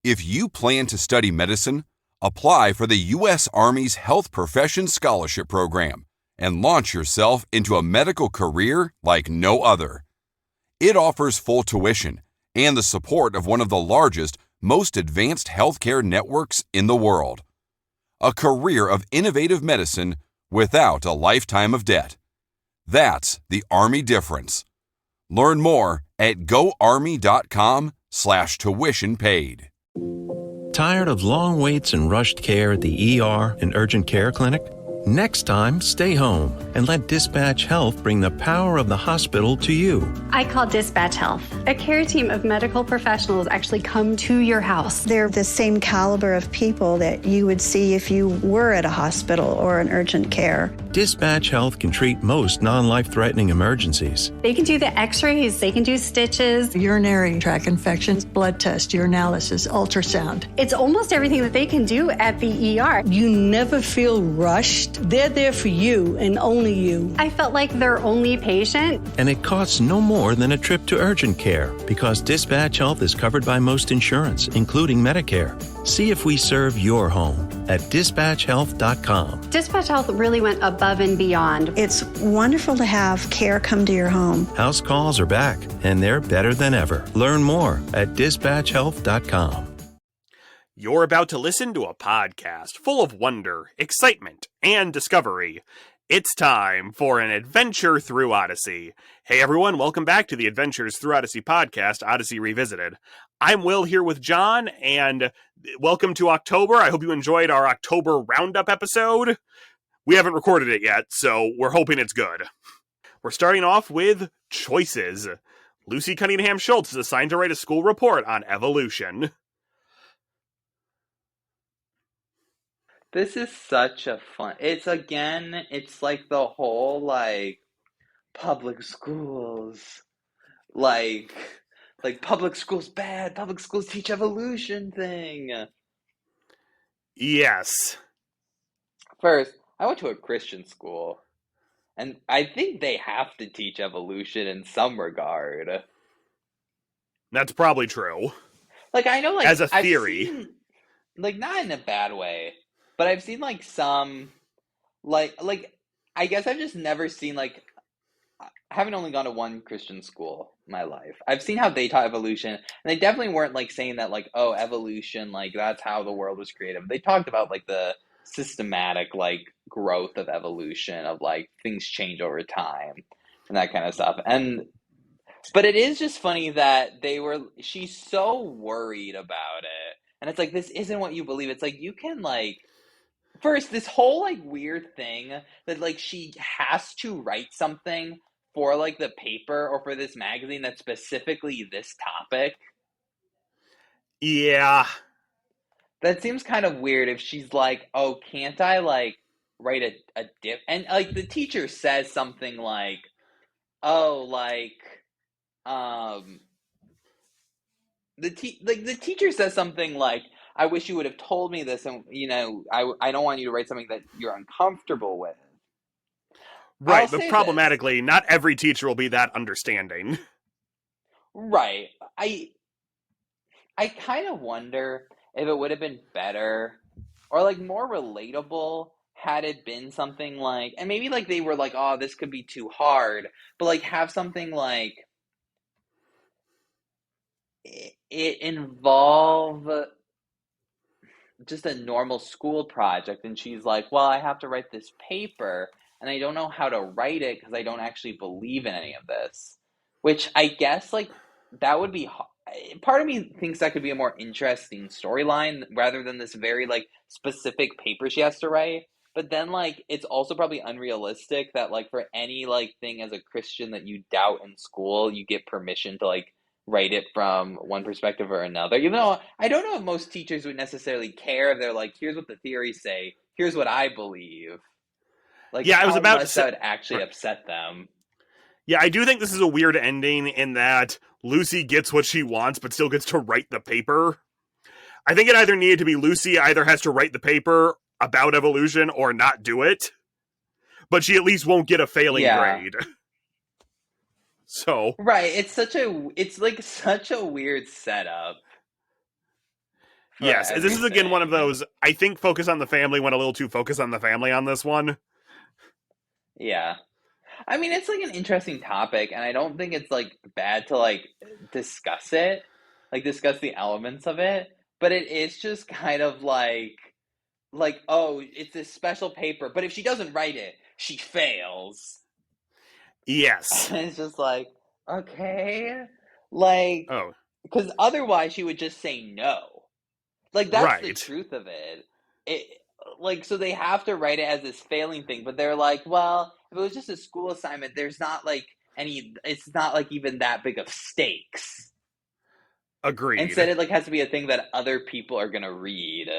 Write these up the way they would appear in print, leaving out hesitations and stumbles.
If you plan to study medicine, apply for the U.S. Army's Health Professions Scholarship Program and launch yourself into a medical career like no other. It offers full tuition and the support of one of the largest, most advanced healthcare networks in the world. A career of innovative medicine without a lifetime of debt. That's the Army difference. Learn more at goarmy.com/tuition paid. Tired of long waits and rushed care at the ER and urgent care clinic? Next time, stay home and let Dispatch Health bring the power of the hospital to you. I call Dispatch Health. A care team of medical professionals actually come to your house. They're the same caliber of people that you would see if you were at a hospital or an urgent care. Dispatch Health can treat most non-life-threatening emergencies. They can do the x-rays, they can do stitches, urinary tract infections, blood test, urinalysis, ultrasound. It's almost everything that they can do at the ER. You never feel rushed. They're there for you and only you. I felt like their only patient. And it costs no more than a trip to urgent care because Dispatch Health is covered by most insurance, including Medicare. See if we serve your home at dispatchhealth.com. Dispatch Health really went above and beyond. It's wonderful to have care come to your home. House calls are back, and they're better than ever. Learn more at dispatchhealth.com. You're about to listen to a podcast full of wonder, excitement, and discovery. It's time for an adventure through Odyssey. Hey everyone, welcome back to the Adventures Through Odyssey podcast, Odyssey Revisited. I'm Will here with John, and welcome to October. I hope you enjoyed our October Roundup episode. We haven't recorded it yet, so we're hoping it's good. We're starting off with choices. Lucy Cunningham Schultz is assigned to write a school report on evolution. This is such a fun... It's like the whole, public schools. Like public schools bad, public schools teach evolution thing. Yes. First, I went to a Christian school, and I think they have to teach evolution in some regard. That's probably true. I know, as a theory. I've seen, not in a bad way. But I've seen, some, I guess I've just never seen, I haven't only gone to one Christian school in my life. I've seen how they taught evolution, and they definitely weren't, saying that, evolution, that's how the world was created. They talked about, the systematic, growth of evolution, of, things change over time, and that kind of stuff. But it is just funny that she's so worried about it. And it's this isn't what you believe. It's you can, first, this whole, weird thing that, she has to write something for, the paper or for this magazine that's specifically this topic. Yeah. That seems kind of weird if she's oh, can't I, write a dip? And, the teacher says something the teacher says something I wish you would have told me this, and, I don't want you to write something that you're uncomfortable with. Right, but problematically, not every teacher will be that understanding. Right. I kind of wonder if it would have been better or, more relatable had it been something and maybe, they were oh, this could be too hard, but, have something it involve just a normal school project, and she's well, I have to write this paper, and I don't know how to write it because I don't actually believe in any of this, which I guess, that would be... Part of me thinks that could be a more interesting storyline rather than this very, specific paper she has to write, but then, it's also probably unrealistic that, for any, thing as a Christian that you doubt in school, you get permission to, write it from one perspective or another. Even though I don't know if most teachers would necessarily care if they're here's what the theories say, here's what I believe. Yeah, I was about to say that would actually upset them. Yeah, I do think this is a weird ending in that Lucy gets what she wants, but still gets to write the paper. I think it either needed to be Lucy either has to write the paper about evolution or not do it, but she at least won't get a failing grade. So right, it's such a weird setup. for Yes, this is again one of those, I think Focus on the Family went a little too focused on the family on this one. Yeah. I mean, it's like an interesting topic, and I don't think it's like bad to like discuss it, like discuss the elements of it, but it is just kind of like, oh, it's this special paper, but if she doesn't write it, she fails. Yes. And it's just like, okay, like, Oh, because otherwise she would just say no. Like that's the right. truth of it. It like so they have to write it as this failing thing, but they're like, well, if it was just a school assignment, there's not like any. It's not like even that big of stakes. Agreed. Instead, it like has to be a thing that other people are gonna read.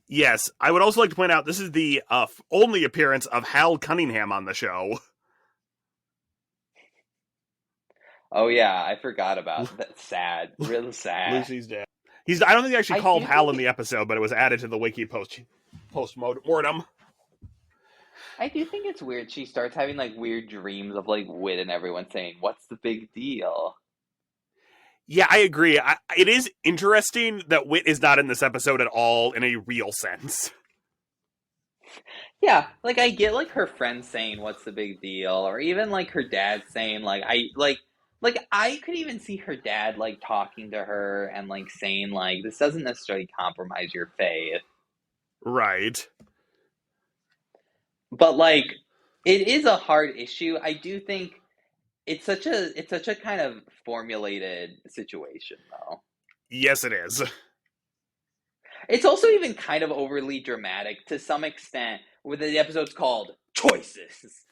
Yes, I would also like to point out this is the only appearance of Hal Cunningham on the show. Oh yeah, I forgot about that. Sad, real sad. Lucy's dad. I don't think they actually I called do Hal think in the episode, but it was added to the wiki post-mortem. I do think it's weird. She starts having like weird dreams of like Wit and everyone saying, "What's the big deal?" Yeah, I agree. It is interesting that Wit is not in this episode at all in a real sense. Yeah, like I get like her friends saying, "What's the big deal?" or even like her dad saying, like I could even see her dad like talking to her and like saying like, "This doesn't necessarily compromise your faith," Right. but like it is a hard issue. I do think it's such a kind of formulated situation though. Yes, it is. It's also even kind of overly dramatic to some extent, with the episode's called Choices.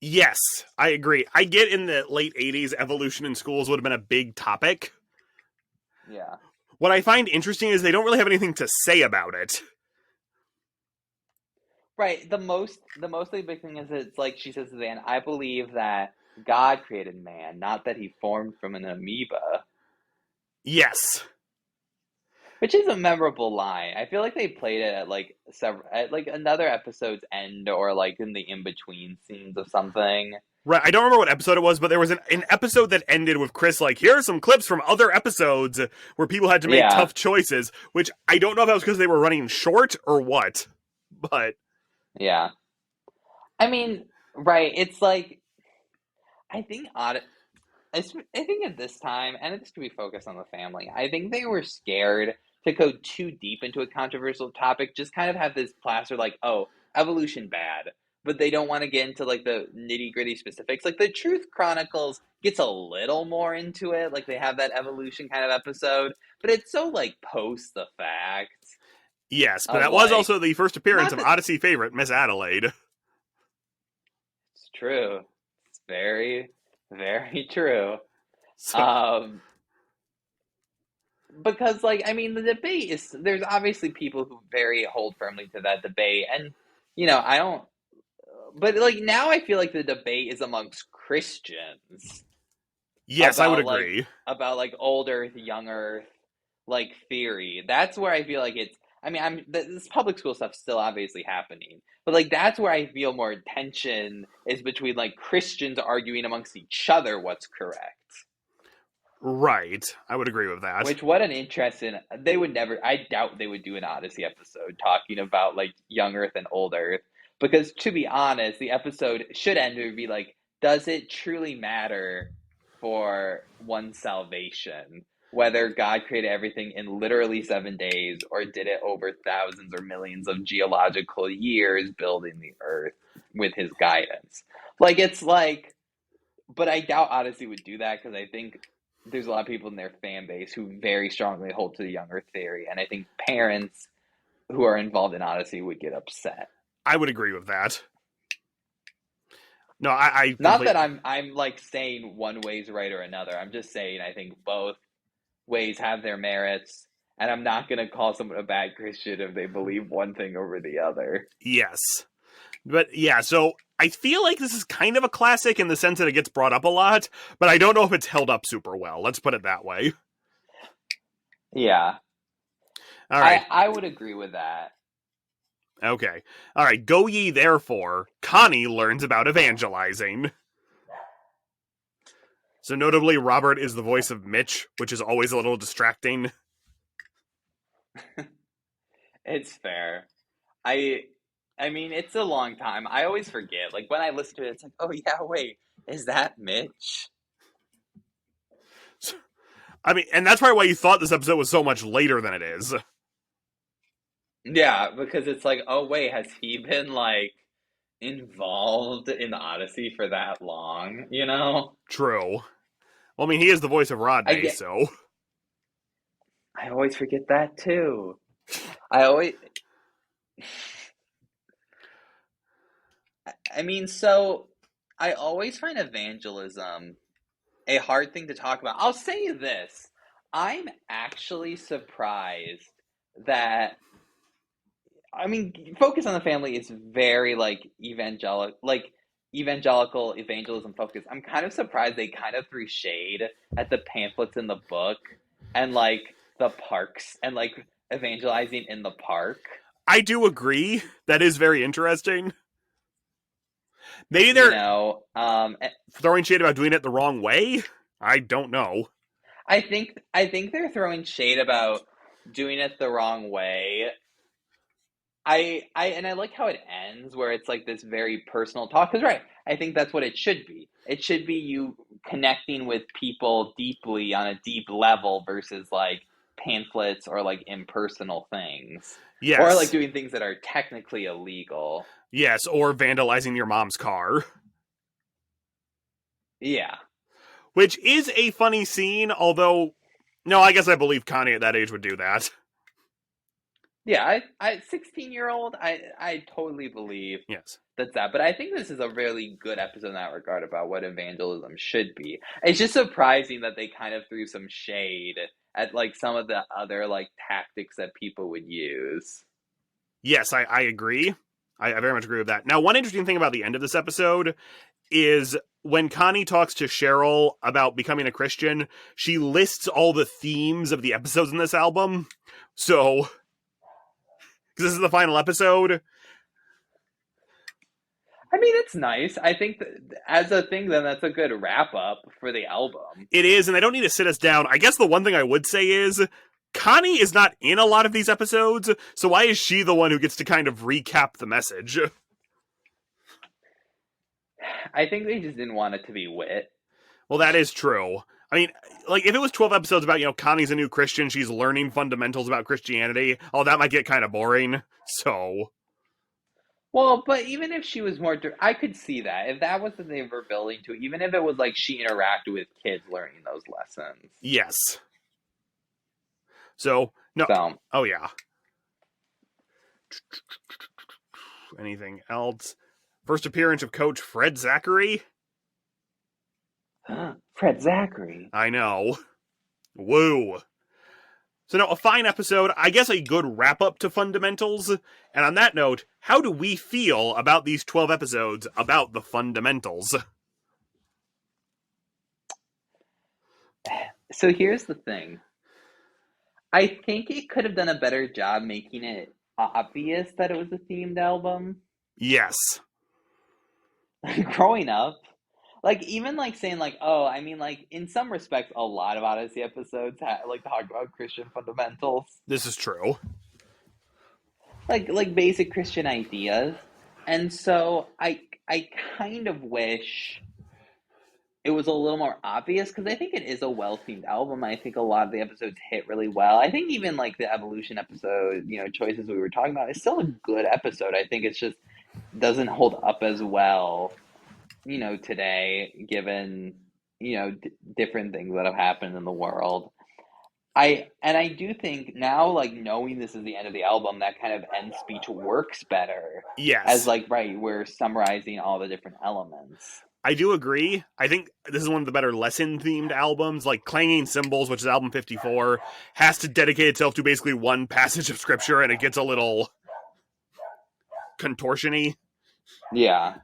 Yes, I agree. I get in the late 80s, evolution in schools would have been a big topic. Yeah. What I find interesting is they don't really have anything to say about it. Right. The big thing is it's like she says to the end, I believe that God created man, not that he formed from an amoeba. Yes. Which is a memorable line. I feel like they played it at like another episode's end or like in the in-between scenes of something. Right, I don't remember what episode it was, but there was an episode that ended with Chris like, here are some clips from other episodes where people had to make tough choices, which I don't know if that was because they were running short or what, but... Yeah. I mean, right, it's like, I think I think at this time, and this could be focused on the family, I think they were scared to go too deep into a controversial topic, just kind of have this plaster like, oh, evolution bad. But they don't want to get into like the nitty gritty specifics. Like the Truth Chronicles gets a little more into it. Like they have that evolution kind of episode, but it's so like post the fact. Yes, but that was also the first appearance of that, Odyssey favorite, Miss Adelaide. It's true. It's very, very true. Because like I mean the debate is there's obviously people who hold firmly to that debate, and you know I don't, but like now I feel like the debate is amongst Christians. Yes, I would agree. About like old Earth, young Earth, like theory. That's where I feel like it's. I mean, this public school stuff's still obviously happening, but like that's where I feel more tension is between like Christians arguing amongst each other what's correct. Right. I would agree with that. Which, what an interesting, they would never, I doubt they would do an Odyssey episode talking about like young Earth and old Earth. Because to be honest, the episode should end and be like, does it truly matter for one's salvation? Whether God created everything in literally 7 days or did it over thousands or millions of geological years building the Earth with his guidance. Like, it's like, but I doubt Odyssey would do that because I think there's a lot of people in their fan base who very strongly hold to the young Earth theory, and I think parents who are involved in Odyssey would get upset. I would agree with that. No, I not that I'm like saying one way's right or another. I'm just saying I think both ways have their merits, and I'm not going to call someone a bad Christian if they believe one thing over the other. Yes. But yeah, so I feel like this is kind of a classic in the sense that it gets brought up a lot, but I don't know if it's held up super well. Let's put it that way. Yeah. All right. I would agree with that. Okay. All right. Go ye therefore. Connie learns about evangelizing. So notably, Robert is the voice of Mitch, which is always a little distracting. It's fair. I I mean, it's a long time. I always forget. Like when I listen to it, it's like, oh yeah, wait, is that Mitch? I mean, and that's probably why you thought this episode was so much later than it is. Yeah, because it's like, oh wait, has he been like involved in Odyssey for that long? You know? True. Well, I mean, he is the voice of I Rodney, get. so. I always forget that too. I always. I mean, so I always find evangelism a hard thing to talk about. I'll say this. I'm actually surprised that I mean, Focus on the Family is very evangelical evangelism focused. I'm kind of surprised they kind of threw shade at the pamphlets in the book and like the parks and like evangelizing in the park. I do agree. That is very interesting. Maybe You they're know, throwing shade about doing it the wrong way? I don't know. I think they're throwing shade about doing it the wrong way. I like how it ends where it's like this very personal talk. Because right, I think that's what it should be. It should be you connecting with people deeply on a deep level versus like pamphlets or like impersonal things. Yes. Or like doing things that are technically illegal. Yes, or vandalizing your mom's car. Yeah. Which is a funny scene, although, no, I guess I believe Connie at that age would do that. Yeah, I 16-year-old, I totally believe Yes. that's that. But I think this is a really good episode in that regard about what evangelism should be. It's just surprising that they kind of threw some shade at like some of the other like tactics that people would use. Yes, I agree. I very much agree with that. Now, one interesting thing about the end of this episode is when Connie talks to Cheryl about becoming a Christian, she lists all the themes of the episodes in this album. So, because this is the final episode. I mean, it's nice. I think that as a thing, then that's a good wrap up for the album. It is, and they don't need to sit us down. I guess the one thing I would say is Connie is not in a lot of these episodes, so why is she the one who gets to kind of recap the message? I think they just didn't want it to be wit. Well, that is true. I mean, like, if it was 12 episodes about, Connie's a new Christian, she's learning fundamentals about Christianity, that might get kind of boring, so... Well, but even if she was more, I could see that. If that was what they were building to, even if it was like she interacted with kids learning those lessons. Yes. So, no. So. Oh, yeah. Anything else? First appearance of Coach Fred Zachary? Fred Zachary? I know. Woo. So now, a fine episode, I guess a good wrap-up to fundamentals. And on that note, how do we feel about these 12 episodes about the fundamentals? So here's the thing. I think it could have done a better job making it obvious that it was a themed album. Yes. Growing up, like even like saying like, oh, I mean like in some respects, a lot of Odyssey episodes like talk about Christian fundamentals. This is true. Like basic Christian ideas, and so I kind of wish it was a little more obvious because I think it is a well-themed album. I think a lot of the episodes hit really well. I think even like the Evolution episode, choices we were talking about, is still a good episode. I think it's just doesn't hold up as well, today, given, different things that have happened in the world. I do think now, like, knowing this is the end of the album, that kind of end speech works better. Yes. As, like, right, we're summarizing all the different elements. I do agree. I think this is one of the better lesson-themed albums. Like, Clanging Cymbals, which is album 54, has to dedicate itself to basically one passage of scripture, and it gets a little contortion-y. Yeah.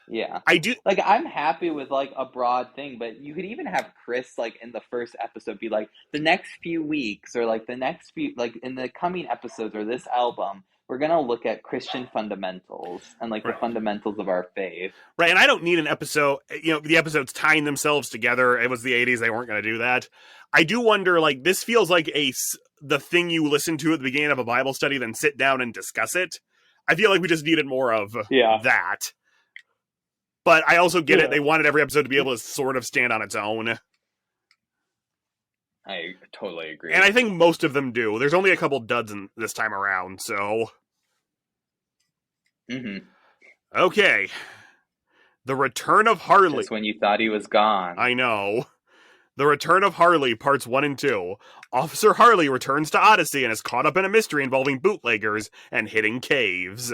Yeah. I do. Like, I'm happy with, like, a broad thing, but you could even have Chris, like, in the first episode be like, the next few weeks, or, like, the next few, like, in the coming episodes or this album, we're gonna look at Christian fundamentals and like the fundamentals of our faith. Right, and I don't need an episode, the episodes tying themselves together. It was the 80s, they weren't going to do that. I do wonder, like, this feels like the thing you listen to at the beginning of a Bible study, then sit down and discuss it. I feel like we just needed more of that. But I also get it, they wanted every episode to be able to sort of stand on its own. I totally agree. And I think most of them do. There's only a couple duds this time around, so... Mm-hmm. Okay. The Return of Harley. Just when you thought he was gone. I know. The Return of Harley, parts 1 and 2. Officer Harley returns to Odyssey and is caught up in a mystery involving bootleggers and hidden caves.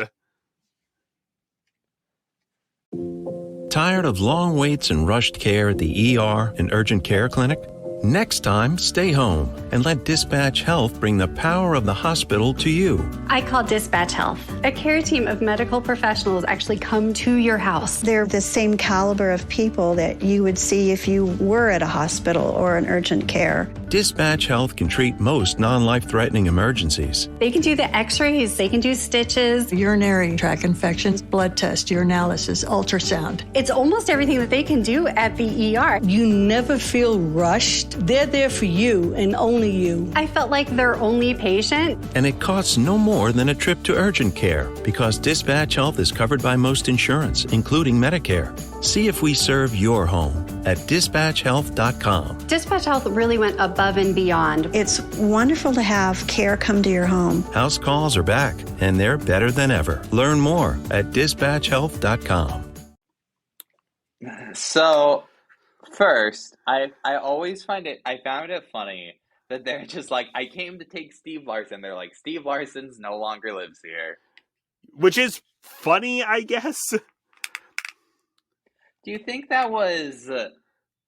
Tired of long waits and rushed care at the ER and urgent care clinic? Next time, stay home and let Dispatch Health bring the power of the hospital to you. I call Dispatch Health. A care team of medical professionals actually come to your house. They're the same caliber of people that you would see if you were at a hospital or an urgent care. Dispatch Health can treat most non-life-threatening emergencies. They can do the x-rays, they can do stitches. Urinary tract infections, blood test, urinalysis, ultrasound. It's almost everything that they can do at the ER. You never feel rushed. They're there for you and only you. I felt like their only patient. And it costs no more than a trip to urgent care because Dispatch Health is covered by most insurance, including Medicare. See if we serve your home at dispatchhealth.com. Dispatch Health really went above and beyond. It's wonderful to have care come to your home. House calls are back, and they're better than ever. Learn more at dispatchhealth.com. So, first, I always found it funny that they're just like, I came to take Steve Larson. They're like, Steve Larson's no longer lives here. Which is funny, I guess. Do you think that was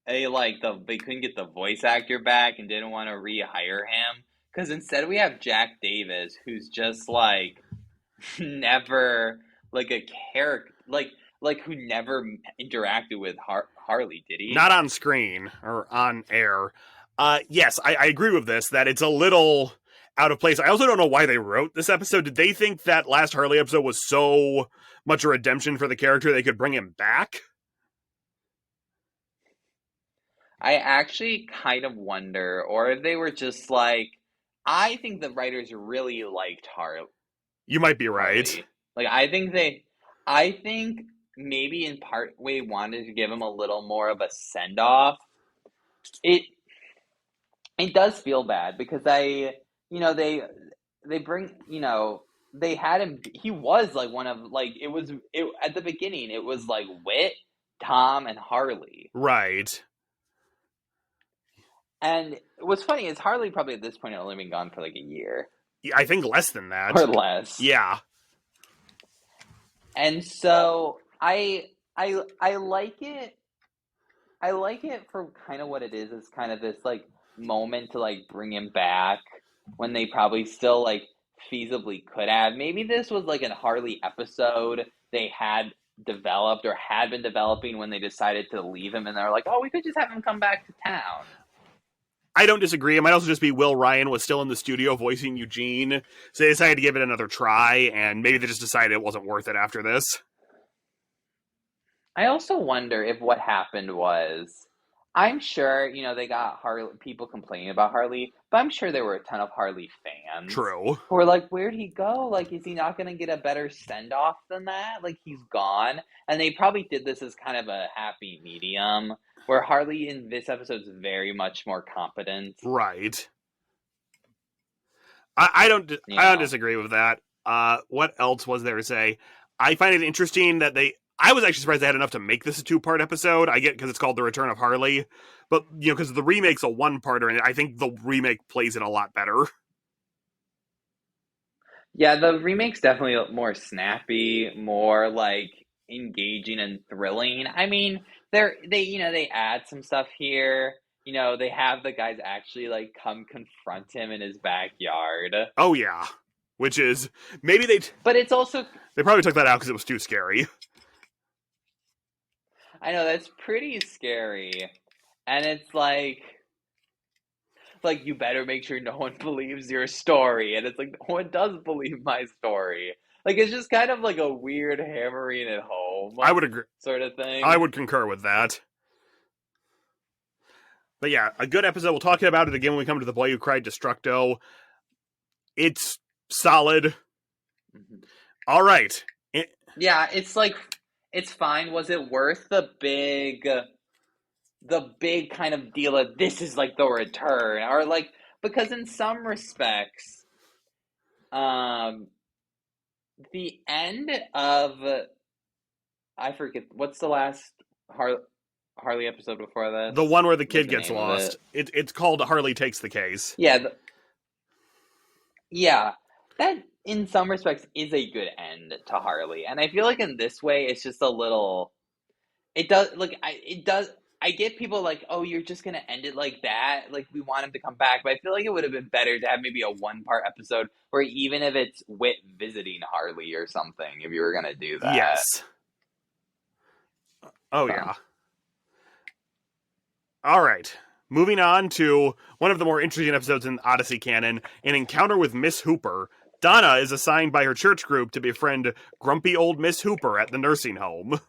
they couldn't get the voice actor back and didn't want to rehire him? Because instead we have Jack Davis, who's just like never like a character, like who never interacted with Harley, did he? Not on screen or on air. Yes, I agree with this, that it's a little out of place. I also don't know why they wrote this episode. Did they think that last Harley episode was so much a redemption for the character they could bring him back? I actually kind of wonder, or if they were just like, I think the writers really liked Harley. You might be right. Like, I think maybe in part we wanted to give him a little more of a send-off. It does feel bad because they bring, they had him, he was like one of, like, at the beginning, it was like Whit, Tom, and Harley. Right. And what's funny is Harley probably at this point had only been gone for like a year. Yeah, I think less than that. Or less. Yeah. And so I like it. I like it for kind of what it is. It's kind of this like moment to like bring him back when they probably still like feasibly could have. Maybe this was like a Harley episode they had developed or had been developing when they decided to leave him, and they're like, oh, we could just have him come back to town. I don't disagree. It might also just be Will Ryan was still in the studio voicing Eugene, so they decided to give it another try, and maybe they just decided it wasn't worth it after this. I also wonder if what happened was, I'm sure, they got people complaining about Harley, but I'm sure there were a ton of Harley fans. True. Who were like, where'd he go? Like, is he not going to get a better send-off than that? Like, he's gone. And they probably did this as kind of a happy medium, where Harley in this episode is very much more competent. Right. I don't disagree with that. What else was there to say? I find it interesting that I was actually surprised they had enough to make this a 2-part episode. I get because it's called The Return of Harley. But, because the remake's a 1-parter, and I think the remake plays it a lot better. Yeah, the remake's definitely more snappy, more, engaging and thrilling. I mean, they add some stuff here. They have the guys actually, come confront him in his backyard. Oh, yeah. Which is, maybe But it's also... They probably took that out because it was too scary. I know, that's pretty scary. And it's like... like, you better make sure no one believes your story. And it's like, no one does believe my story. Like, it's just kind of like a weird hammering it home I would agree. sort of I thing. would concur with that. But yeah, a good episode. We'll talk about it again when we come to The Boy Who Cried Destructo. It's solid. Mhm. All right. Yeah, it's like, it's fine. Was it worth the big kind of deal of this is like the return? Or like, because in some respects, um, the end of, I forget, what's the last Harley episode before The this? one where the What's kid the gets name of lost. it? It's called Harley Takes the Case. Yeah, yeah. That in some respects is a good end to Harley, and I feel like in this way it's just a little. It does like it does. I get people like, oh, you're just gonna end it like that. Like we want him to come back, but I feel like it would have been better to have maybe a 1-part episode where even if it's Wit visiting Harley or something, if you were gonna do that. Yes. Oh, So. yeah. All right. Moving on to one of the more interesting episodes in Odyssey canon, an encounter with Miss Hooper. Donna is assigned by her church group to befriend grumpy old Miss Hooper at the nursing home.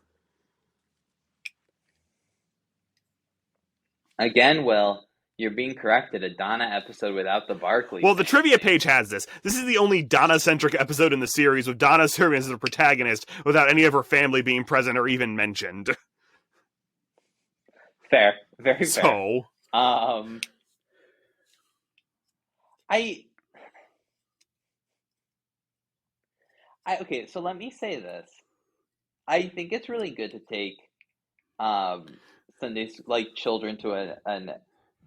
Again, Will, you're being corrected. A Donna episode without the Barkley. Well, the family. trivia page has this. This is the only Donna-centric episode in the series, with Donna serving as the protagonist without any of her family being present or even mentioned. Fair, very fair. So, Okay, so let me say this. I think it's really good to take Sundays like children to a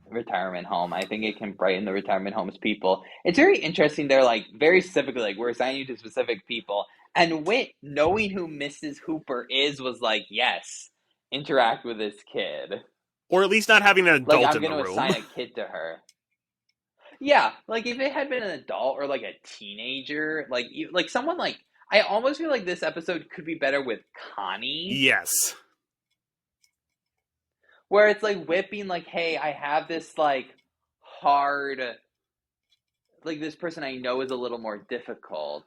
retirement home. I think it can brighten the retirement homes people. It's very interesting. They're like very specifically like we're assigning you to specific people. And Wit, knowing who Mrs. Hooper is, was like, yes, interact with this kid. or at least not having an Like adult I'm in going the to room. assign a kid to her. Yeah, like if it had been an adult or like a teenager, like someone like I almost feel like this episode could be better with Connie, Yes. where it's like whipping like, hey, I have this like hard, like this person I know is a little more difficult,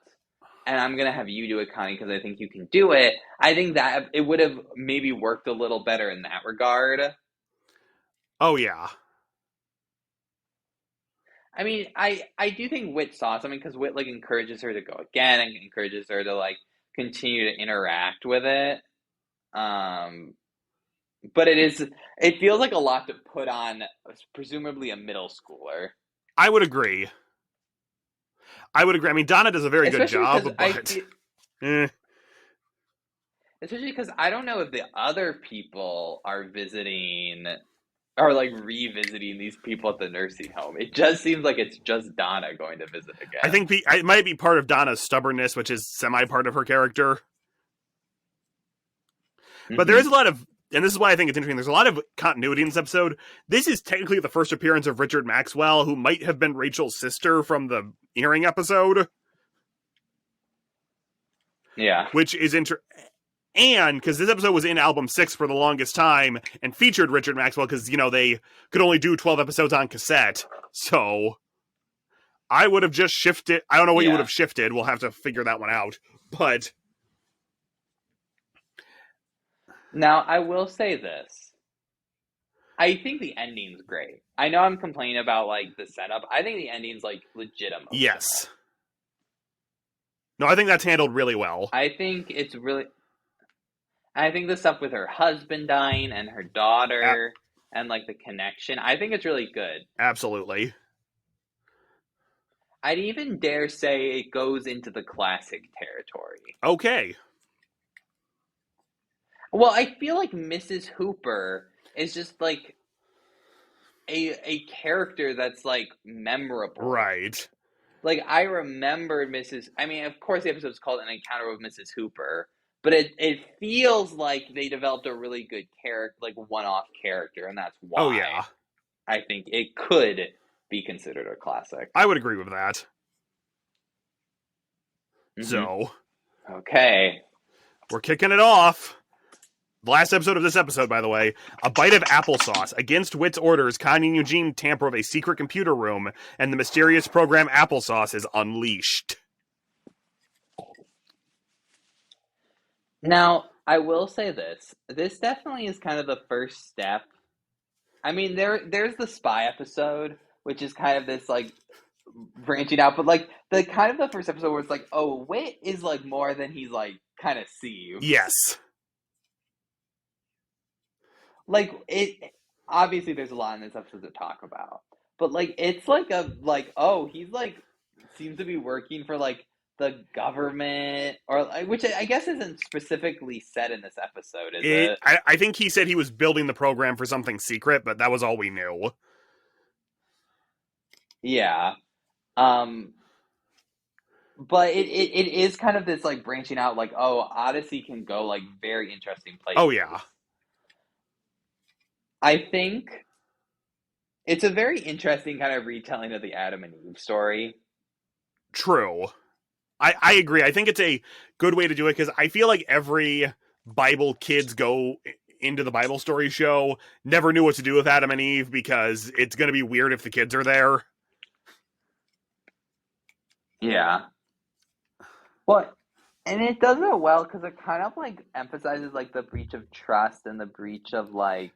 and I'm gonna have you do it, Connie, because I think you can do it. I think that it would have maybe worked a little better in that regard. Oh, yeah. I mean, I do think Wit saw something because Wit like encourages her to go again and encourages her to like continue to interact with it. But it feels like a lot to put on presumably a middle schooler. I would agree. I mean, Donna does a very good Especially job, because but... especially because I don't know if the other people are visiting or like revisiting these people at the nursing home. It just seems like it's just Donna going to visit again. I think it might be part of Donna's stubbornness, which is semi-part of her character. But there is a lot of, and this is why I think it's interesting, there's a lot of continuity in this episode. This is technically the first appearance of Richard Maxwell, who might have been Rachel's sister from the Earring episode. Yeah. Which is and because this episode was in album 6 for the longest time and featured Richard Maxwell because, you know, they could only do 12 episodes on cassette. So I would have just shifted. I don't know what you would have shifted. We'll have to figure that one out. But now I will say this. I think the ending's great. I know I'm complaining about like the setup. I think the ending's like legitimate. Yes. No, I think that's handled really well. I think it's really. I think the stuff with her husband dying and her daughter and like the connection, I think it's really good. Absolutely. I'd even dare say it goes into the classic territory. Okay. Well, I feel like Mrs. Hooper is just like a character that's like memorable. Right. Like I remembered I mean, of course the episode's called An Encounter with Mrs. Hooper. But it feels like they developed a really good character, like one-off character, and that's why. Oh, yeah. I think it could be considered a classic. I would agree with that. Mm-hmm. So. Okay. We're kicking it off. The last episode of this episode, by the way, a bite of applesauce. Against Wit's orders, Connie and Eugene tamper with a secret computer room, and the mysterious program Applesauce is unleashed. Now, I will say this. This definitely is kind of the first step. I mean, there's the spy episode, which is kind of this, like, branching out, but, like, the kind of the first episode where it's like, oh, Wit is, like, more than he's, like, kind of sees. Yes. Like, obviously there's a lot in this episode to talk about, but, like, it's like oh, he's, like, seems to be working for, like, the government, or, like, which I guess isn't specifically said in this episode, is it? I think he said he was building the program for something secret, but that was all we knew. Yeah. But it is kind of this, like, branching out, like, oh, Odyssey can go, like, very interesting places. Oh, yeah. I think it's a very interesting kind of retelling of the Adam and Eve story. True. I agree. I think it's a good way to do it, because I feel like every Bible kids go into the Bible story show never knew what to do with Adam and Eve, because it's going to be weird if the kids are there. Yeah. Well, and it does it well, because it kind of, like, emphasizes, like, the breach of trust and the breach of, like,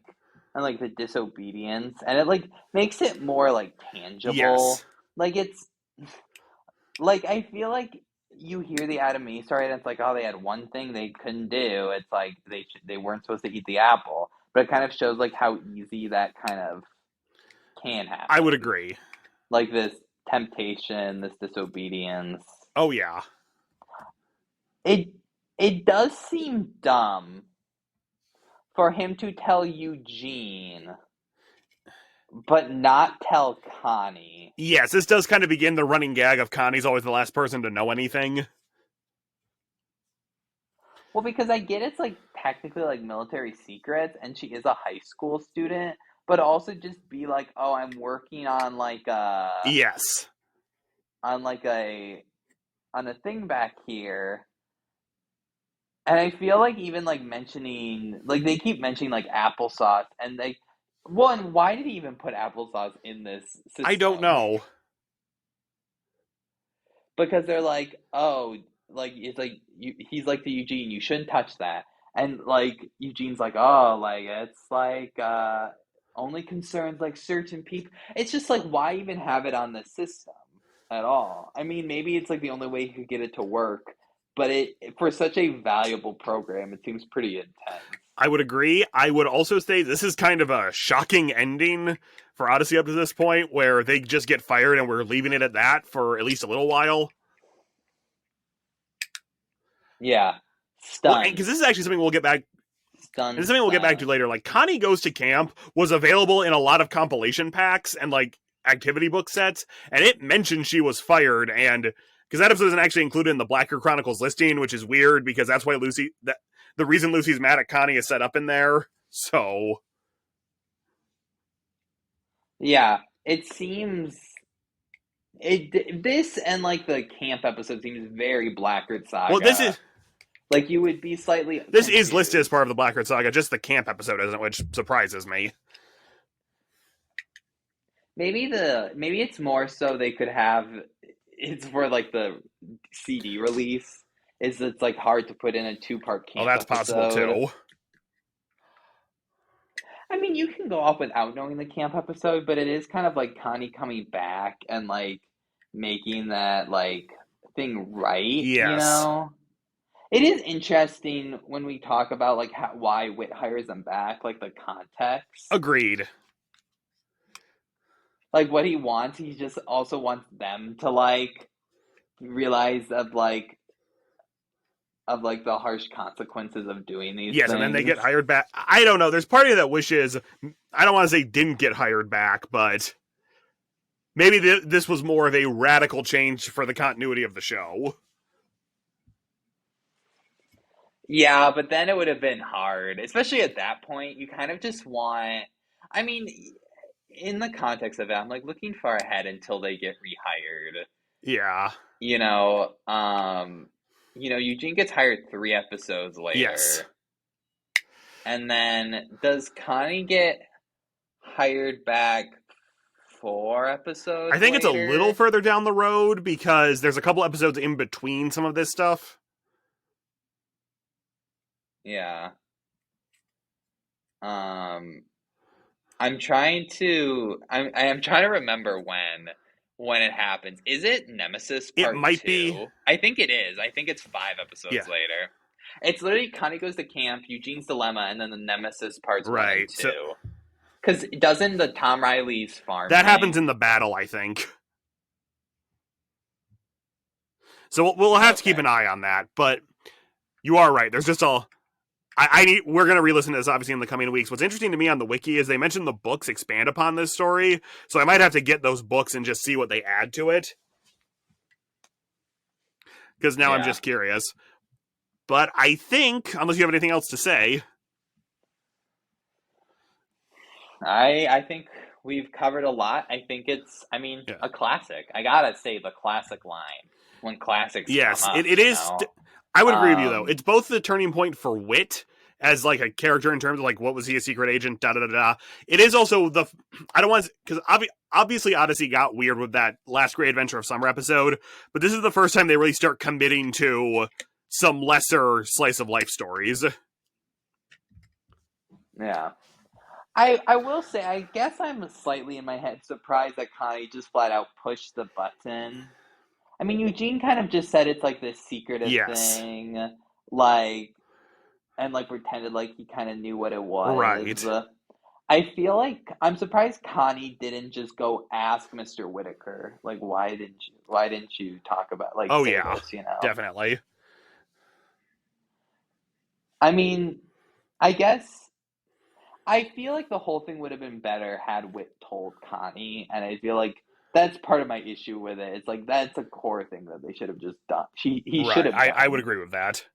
and, like, the disobedience, and it, like, makes it more, like, tangible. Yes. Like, it's, like, I feel like you hear the Adam and Eve story, and it's like, oh, they had one thing they couldn't do. It's like they weren't supposed to eat the apple, but it kind of shows, like, how easy that kind of can happen. I would agree. Like, this temptation, this disobedience. Oh, yeah. It does seem dumb for him to tell Eugene, but not tell Connie. Yes, this does kind of begin the running gag of Connie's always the last person to know anything. Well, because I get it's, like, technically, like, military secrets, and she is a high school student, but also just be like, oh, I'm working on, like, Yes. on a thing back here. And I feel like even, like, mentioning, like, they keep mentioning, like, applesauce, and, like, one, why did he even put applesauce in this system? I don't know. Because they're like, oh, like, it's like, he's like to Eugene, you shouldn't touch that. And, like, Eugene's like, oh, like, it's like, only concerns, like, certain people. It's just like, why even have it on the system at all? I mean, maybe it's, like, the only way he could get it to work, but for such a valuable program, it seems pretty intense. I would agree. I would also say this is kind of a shocking ending for Odyssey up to this point, where they just get fired and we're leaving it at that for at least a little while. Yeah. Stunned. Because this is actually something we'll get back. Stunned. This is something we'll get back to later. Like, Connie Goes to Camp was available in a lot of compilation packs and, like, activity book sets, and it mentioned she was fired, and because that episode isn't actually included in the Blacker Chronicles listing, which is weird, because that's why the reason Lucy's mad at Connie is set up in there. So, yeah, it seems this and, like, the camp episode seems very Blackguard Saga. Well, this is, like, you would be slightly this confused. is listed as part of the Blackguard Saga, just the camp episode isn't, which surprises me. Maybe it's more so they could have, it's for, like, the CD release. It's like hard to put in a 2-part camp. Oh, that's episode. possible too. I mean, you can go off without knowing the camp episode, but it is kind of like Connie coming back and, like, making that, like, thing right. Yes. You know, it is interesting when we talk about, like, why Whit hires them back, like, the context. Agreed. Like, what he wants, he just also wants them to, like, realize of the harsh consequences of doing these things. And then they get hired back. I don't know. There's part of you that wishes, I don't want to say didn't get hired back, but maybe this was more of a radical change for the continuity of the show. Yeah, but then it would have been hard, especially at that point. You kind of just want, I mean, in the context of it, I'm, like, looking far ahead until they get rehired. Yeah. Eugene gets hired 3 episodes later. Yes. And then does Connie get hired back 4 episodes I think it's a later? little further down the road because there's a couple episodes in between some of this stuff. Yeah. I'm trying to remember when it happens. Is it Nemesis Part 2? It might be. I think it is. I think it's 5 episodes Yeah. later. It's literally Connie goes to camp, Eugene's dilemma, and then the Nemesis Parts 1 and 2. Because doesn't the Tom Riley's farm that thing happens in the battle, I think. So we'll have to keep an eye on that. But you are right. There's just we're going to re-listen to this, obviously, in the coming weeks. What's interesting to me on the wiki is they mentioned the books expand upon this story, so I might have to get those books and just see what they add to it. Because now I'm just curious. But I think, unless you have anything else to say... I think we've covered a lot. I think it's, a classic. I gotta say the classic line when classics come up. It is... I would agree with you, though. It's both the turning point for Wit as, like, a character in terms of, like, what was he, a secret agent, da-da-da-da. It is also the... I don't want to... Because obviously Odyssey got weird with that Last Great Adventure of Summer episode, but this is the first time they really start committing to some lesser slice-of-life stories. Yeah. I will say, I guess I'm slightly in my head surprised that Connie just flat out pushed the button. I mean, Eugene kind of just said it's like this secretive thing, and pretended like he kind of kneyou what it was. Right. I feel like I'm surprised Connie didn't just go ask Mr. Whitaker, like, why didn't you talk about this, you know? Definitely. I mean, I guess I feel like the whole thing would have been better had Whit told Connie, and I feel like that's part of my issue with it. It's like that's a core thing that they should have just done. He should have done. I would agree with that.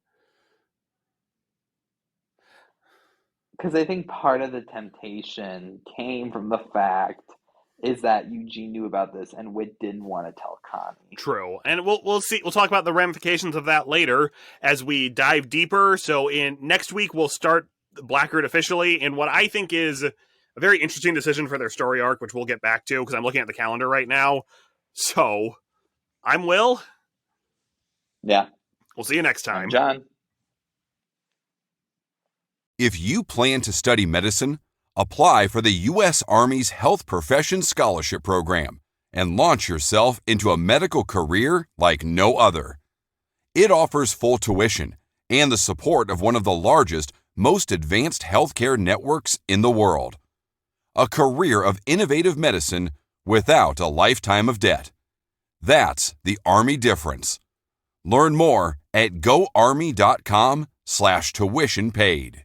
Because I think part of the temptation came from the fact is that Eugene knew about this and Whit didn't want to tell Connie. True. And we'll see. We'll talk about the ramifications of that later as we dive deeper. So in next week, we'll start Blackguard officially in what I think is a very interesting decision for their story arc, which we'll get back to because I'm looking at the calendar right now. So I'm Will. Yeah. We'll see you next time. I'm John. If you plan to study medicine, apply for the U.S. Army's Health Professions Scholarship Program and launch yourself into a medical career like no other. It offers full tuition and the support of one of the largest, most advanced healthcare networks in the world. A career of innovative medicine without a lifetime of debt. That's the Army difference. Learn more at goarmy.com/tuition paid.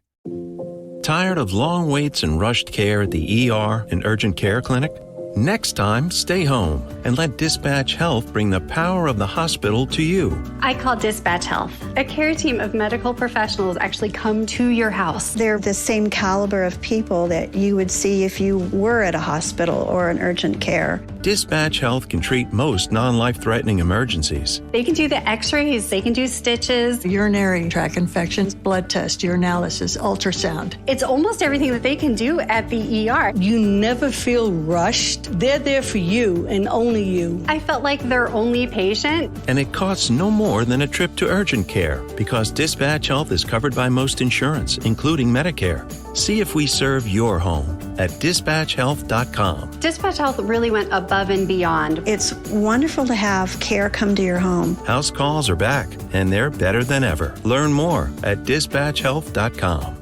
Tired of long waits and rushed care at the ER and urgent care clinic? Next time, stay home and let Dispatch Health bring the power of the hospital to you. I call Dispatch Health. A care team of medical professionals actually come to your house. They're the same caliber of people that you would see if you were at a hospital or an urgent care. Dispatch Health can treat most non-life-threatening emergencies. They can do the x-rays, they can do stitches. Urinary tract infections, blood test, urinalysis, ultrasound. It's almost everything that they can do at the ER. You never feel rushed. They're there for you and only you. I felt like their only patient. And it costs no more than a trip to urgent care because Dispatch Health is covered by most insurance, including Medicare. See if we serve your home at dispatchhealth.com. Dispatch Health really went above and beyond. It's wonderful to have care come to your home. House calls are back, and they're better than ever. Learn more at dispatchhealth.com.